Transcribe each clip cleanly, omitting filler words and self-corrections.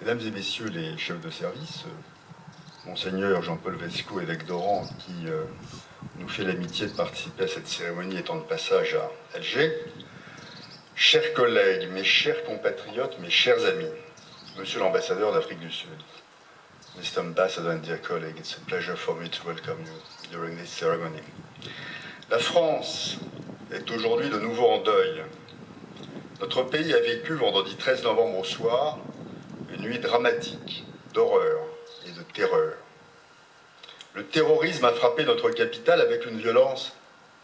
Mesdames et messieurs les chefs de service, Monseigneur Jean-Paul Vesco, évêque d'Oran, qui nous fait l'amitié de participer à cette cérémonie étant de passage à Alger, chers collègues, mes chers compatriotes, mes chers amis, Monsieur l'ambassadeur d'Afrique du Sud, Mr. Ambassador and dear colleague, it's a pleasure for me to welcome you during this ceremony. La France est aujourd'hui de nouveau en deuil. Notre pays a vécu vendredi 13 novembre au soir une nuit dramatique d'horreur et de terreur. Le terrorisme a frappé notre capitale avec une violence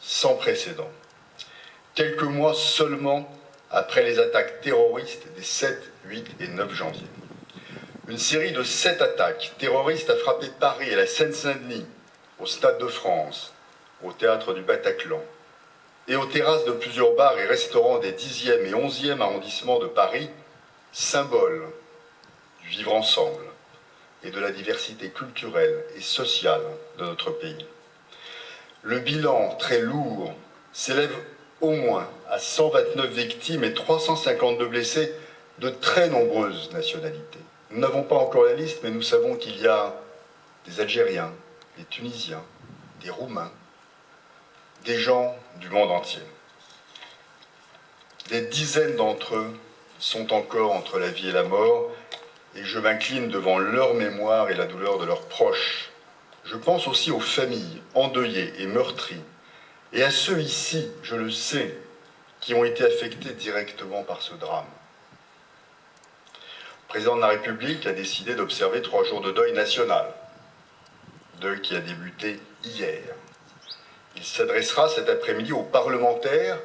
sans précédent. Quelques mois seulement après les attaques terroristes des 7, 8 et 9 janvier. Une série de 7 attaques terroristes a frappé Paris et la Seine-Saint-Denis, au Stade de France, au théâtre du Bataclan, et aux terrasses de plusieurs bars et restaurants des 10e et 11e arrondissements de Paris, symbole du vivre ensemble et de la diversité culturelle et sociale de notre pays. Le bilan, très lourd, s'élève au moins à 129 victimes et 352 blessés de très nombreuses nationalités. Nous n'avons pas encore la liste, mais nous savons qu'il y a des Algériens, des Tunisiens, des Roumains, des gens du monde entier. Des dizaines d'entre eux sont encore entre la vie et la mort, et je m'incline devant leur mémoire et la douleur de leurs proches. Je pense aussi aux familles endeuillées et meurtries, et à ceux ici, je le sais, qui ont été affectés directement par ce drame. Le président de la République a décidé d'observer 3 jours de deuil national, deuil qui a débuté hier. Il s'adressera cet après-midi aux parlementaires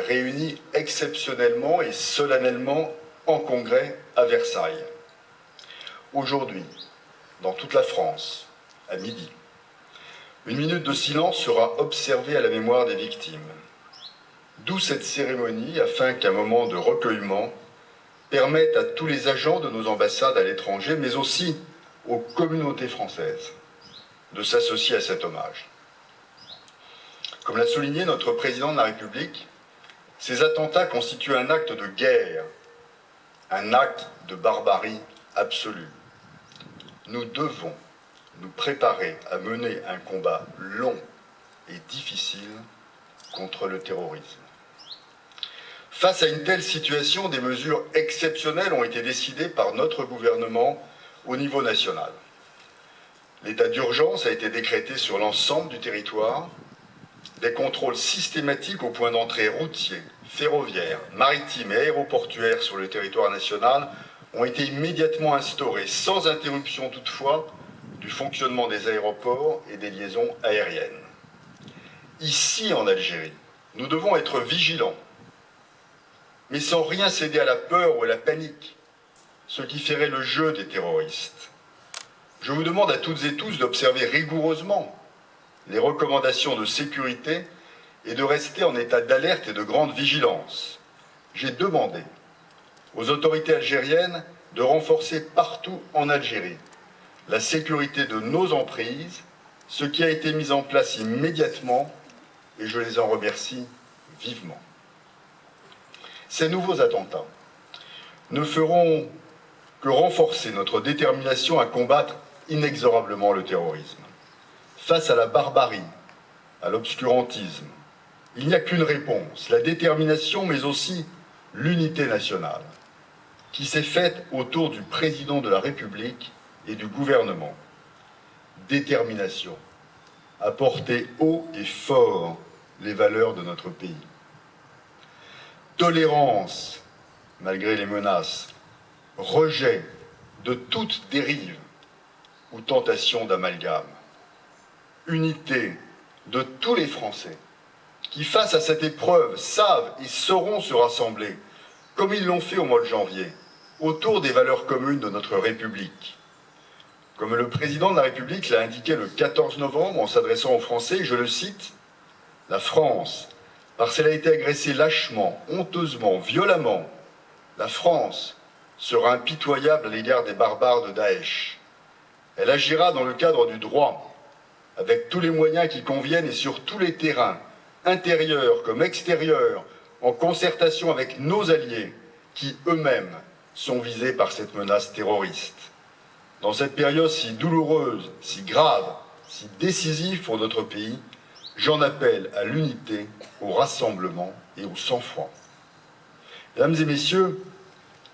réunis exceptionnellement et solennellement en congrès à Versailles. Aujourd'hui, dans toute la France, à midi, une minute de silence sera observée à la mémoire des victimes. D'où cette cérémonie, afin qu'un moment de recueillement permette à tous les agents de nos ambassades à l'étranger, mais aussi aux communautés françaises, de s'associer à cet hommage. Comme l'a souligné notre président de la République, ces attentats constituent un acte de guerre, un acte de barbarie absolue. Nous devons nous préparer à mener un combat long et difficile contre le terrorisme. Face à une telle situation, des mesures exceptionnelles ont été décidées par notre gouvernement au niveau national. L'état d'urgence a été décrété sur l'ensemble du territoire. Des contrôles systématiques aux points d'entrée routiers, ferroviaires, maritimes et aéroportuaires sur le territoire national ont été immédiatement instaurés, sans interruption toutefois, du fonctionnement des aéroports et des liaisons aériennes. Ici, en Algérie, nous devons être vigilants, mais sans rien céder à la peur ou à la panique, ce qui ferait le jeu des terroristes. Je vous demande à toutes et tous d'observer rigoureusement les recommandations de sécurité et de rester en état d'alerte et de grande vigilance. J'ai demandé aux autorités algériennes de renforcer partout en Algérie la sécurité de nos emprises, ce qui a été mis en place immédiatement et je les en remercie vivement. Ces nouveaux attentats ne feront que renforcer notre détermination à combattre inexorablement le terrorisme. Face à la barbarie, à l'obscurantisme, il n'y a qu'une réponse, la détermination mais aussi l'unité nationale, qui s'est faite autour du président de la République et du gouvernement. Détermination à porter haut et fort les valeurs de notre pays. Tolérance, malgré les menaces, rejet de toute dérive ou tentation d'amalgame. Unité de tous les Français qui, face à cette épreuve, savent et sauront se rassembler, comme ils l'ont fait au mois de janvier, autour des valeurs communes de notre République. Comme le président de la République l'a indiqué le 14 novembre en s'adressant aux Français, je le cite, « La France, parce qu'elle a été agressée lâchement, honteusement, violemment, la France sera impitoyable à l'égard des barbares de Daesh. Elle agira dans le cadre du droit, avec tous les moyens qui conviennent et sur tous les terrains, intérieurs comme extérieurs, en concertation avec nos alliés, qui eux-mêmes sont visés par cette menace terroriste. Dans cette période si douloureuse, si grave, si décisive pour notre pays, j'en appelle à l'unité, au rassemblement et au sang-froid. Mesdames et messieurs,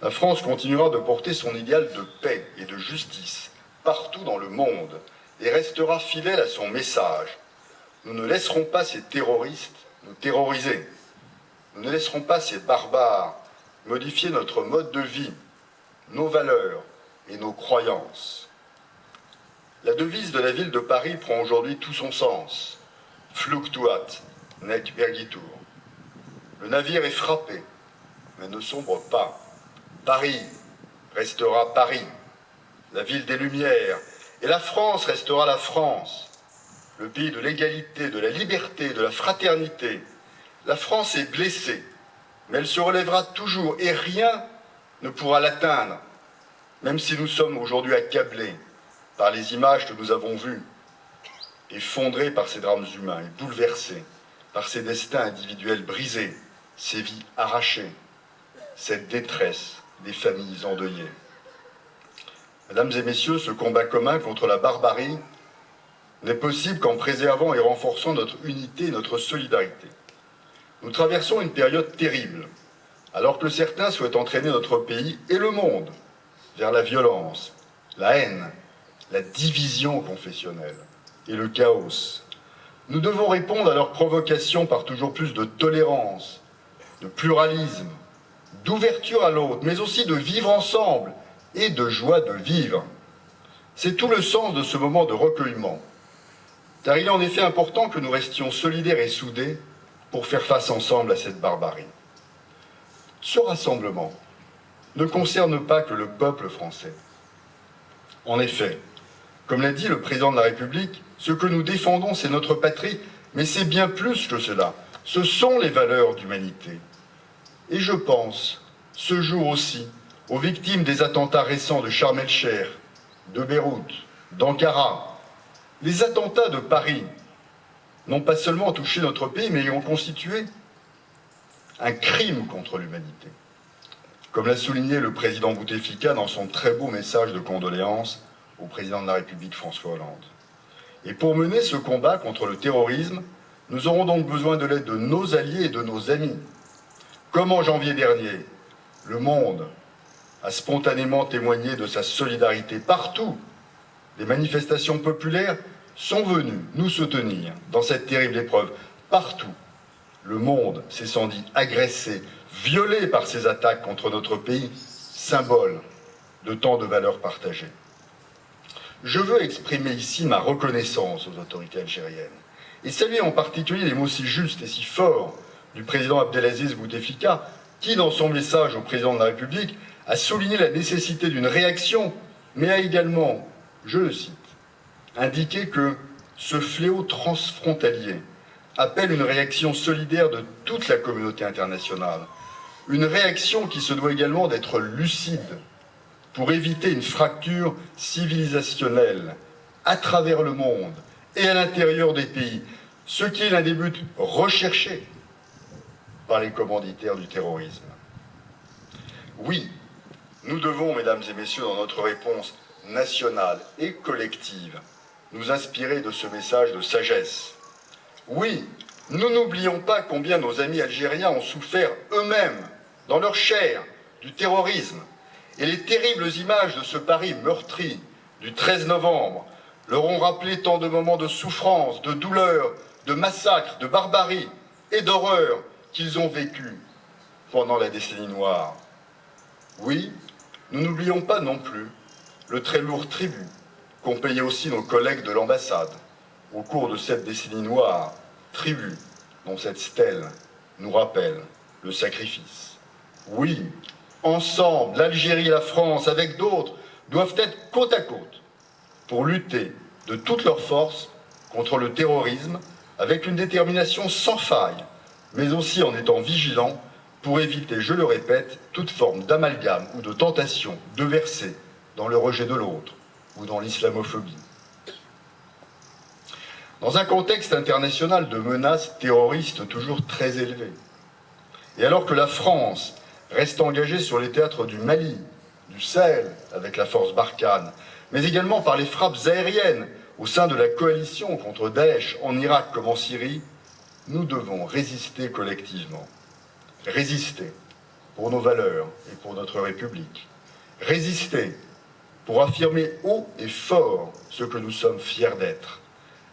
la France continuera de porter son idéal de paix et de justice partout dans le monde et restera fidèle à son message. Nous ne laisserons pas ces terroristes nous terroriser. Nous ne laisserons pas ces barbares modifier notre mode de vie, nos valeurs et nos croyances. La devise de la ville de Paris prend aujourd'hui tout son sens. Fluctuat, nec pergitur. Le navire est frappé, mais ne sombre pas. Paris restera Paris, la ville des Lumières, et la France restera la France, le pays de l'égalité, de la liberté, de la fraternité. La France est blessée, mais elle se relèvera toujours et rien ne pourra l'atteindre, même si nous sommes aujourd'hui accablés par les images que nous avons vues, effondrés par ces drames humains et bouleversés par ces destins individuels brisés, ces vies arrachées, cette détresse des familles endeuillées. Mesdames et messieurs, ce combat commun contre la barbarie n'est possible qu'en préservant et renforçant notre unité et notre solidarité. Nous traversons une période terrible, alors que certains souhaitent entraîner notre pays et le monde vers la violence, la haine, la division confessionnelle et le chaos. Nous devons répondre à leurs provocations par toujours plus de tolérance, de pluralisme, d'ouverture à l'autre, mais aussi de vivre ensemble et de joie de vivre. C'est tout le sens de ce moment de recueillement, car il est en effet important que nous restions solidaires et soudés pour faire face ensemble à cette barbarie. Ce rassemblement ne concerne pas que le peuple français. En effet, comme l'a dit le président de la République, ce que nous défendons, c'est notre patrie, mais c'est bien plus que cela. Ce sont les valeurs d'humanité. Et je pense, ce jour aussi, aux victimes des attentats récents de Sharm el-Sheikh, de Beyrouth, d'Ankara. Les attentats de Paris n'ont pas seulement touché notre pays, mais ont constitué un crime contre l'humanité. Comme l'a souligné le président Bouteflika dans son très beau message de condoléances au président de la République François Hollande. Et pour mener ce combat contre le terrorisme, nous aurons donc besoin de l'aide de nos alliés et de nos amis. Comme en janvier dernier, le monde a spontanément témoigné de sa solidarité partout. Les manifestations populaires sont venues nous soutenir dans cette terrible épreuve. Partout, le monde s'est senti agressé, violé par ces attaques contre notre pays, symbole de tant de valeurs partagées. Je veux exprimer ici ma reconnaissance aux autorités algériennes et saluer en particulier les mots si justes et si forts du président Abdelaziz Bouteflika, qui, dans son message au président de la République, a souligné la nécessité d'une réaction, mais a également, je le cite, indiqué que ce fléau transfrontalier appelle une réaction solidaire de toute la communauté internationale, une réaction qui se doit également d'être lucide pour éviter une fracture civilisationnelle à travers le monde et à l'intérieur des pays, ce qui est l'un des buts recherchés par les commanditaires du terrorisme. Oui, nous devons, mesdames et messieurs, dans notre réponse nationale et collective, nous inspirer de ce message de sagesse. Oui, nous n'oublions pas combien nos amis algériens ont souffert eux-mêmes, dans leur chair, du terrorisme. Et les terribles images de ce Paris meurtri du 13 novembre leur ont rappelé tant de moments de souffrance, de douleur, de massacre, de barbarie et d'horreur qu'ils ont vécu pendant la décennie noire. Oui, nous n'oublions pas non plus le très lourd tribut qu'ont payé aussi nos collègues de l'ambassade au cours de cette décennie noire, tribut dont cette stèle nous rappelle le sacrifice. Oui, ensemble, l'Algérie et la France, avec d'autres, doivent être côte à côte pour lutter de toutes leurs forces contre le terrorisme avec une détermination sans faille, mais aussi en étant vigilants pour éviter, je le répète, toute forme d'amalgame ou de tentation de verser dans le rejet de l'autre ou dans l'islamophobie. Dans un contexte international de menaces terroristes toujours très élevées, et alors que la France reste engagée sur les théâtres du Mali, du Sahel, avec la force Barkhane, mais également par les frappes aériennes au sein de la coalition contre Daesh en Irak comme en Syrie, nous devons résister collectivement. Résister pour nos valeurs et pour notre République. Résister pour affirmer haut et fort ce que nous sommes fiers d'être.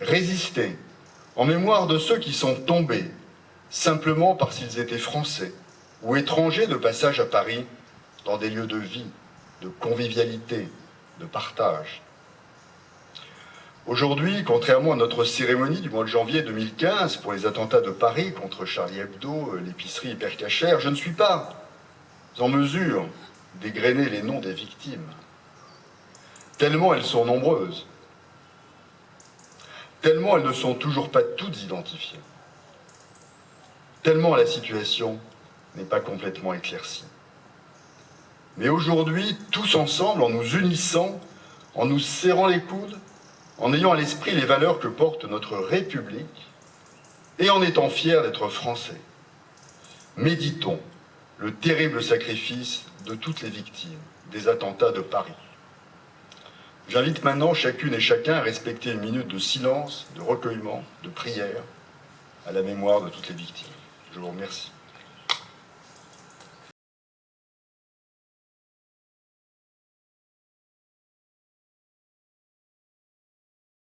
Résister en mémoire de ceux qui sont tombés simplement parce qu'ils étaient français ou étrangers de passage à Paris dans des lieux de vie, de convivialité, de partage. Aujourd'hui, contrairement à notre cérémonie du mois de janvier 2015 pour les attentats de Paris contre Charlie Hebdo, l'épicerie Hyper Cacher, je ne suis pas en mesure d'égrener les noms des victimes, tellement elles sont nombreuses, tellement elles ne sont toujours pas toutes identifiées, tellement la situation n'est pas complètement éclaircie. Mais aujourd'hui, tous ensemble, en nous unissant, en nous serrant les coudes, en ayant à l'esprit les valeurs que porte notre République et en étant fiers d'être français, méditons le terrible sacrifice de toutes les victimes des attentats de Paris. J'invite maintenant chacune et chacun à respecter une minute de silence, de recueillement, de prière à la mémoire de toutes les victimes. Je vous remercie.